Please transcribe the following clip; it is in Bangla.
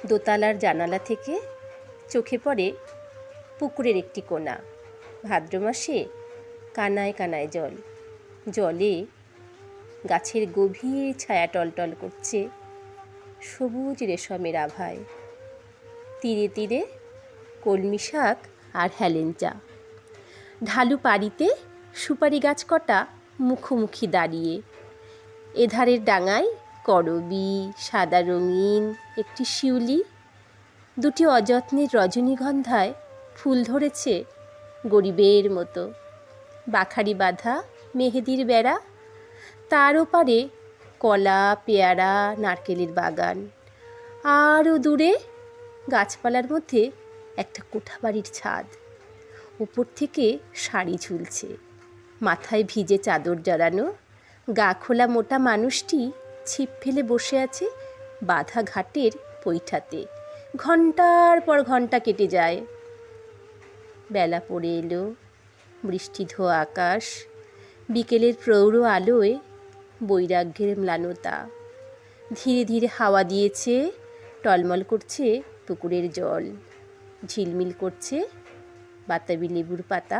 দোতলার জানালা থেকে চোখে পড়ে পুকুরের একটি কোণা। ভাদ্র মাসে কানায় কানায় জল, জলে গাছের গভীর ছায়া টলটল করছে সবুজ রেশমের আভায়। তীরে তীরে কলমি শাক আর হেলেঞ্চা। ঢালু পাড়িতে সুপারি গাছ কটা মুখোমুখি দাঁড়িয়ে। এধারের ডাঙায় করবী, সাদা রঙিন একটি শিউলি, দুটি অযত্নের রজনীগন্ধায় ফুল ধরেছে গরিবের মতো। বাখারি বাঁধা মেহেদির বেড়া, তার ওপারে কলা, পেয়ারা, নারকেলের বাগান। আরও দূরে গাছপালার মধ্যে একটা কোঠাবাড়ির ছাদ, উপর থেকে শাড়ি ঝুলছে। মাথায় ভিজে চাদর জড়ানো গা খোলা মোটা মানুষটি ছিপ ফেলে বসে আছে বাঁধা ঘাটের পৈঠাতে। ঘণ্টার পর ঘণ্টা কেটে যায়। বেলা পড়ে এলো, বৃষ্টি ধোয়া আকাশ, বিকেলের প্রৌঢ় আলোয় বৈরাগ্যের ম্লানতা। ধীরে ধীরে হাওয়া দিয়েছে, টলমল করছে পুকুরের জল, ঝিলমিল করছে বাতাবি লেবুর পাতা।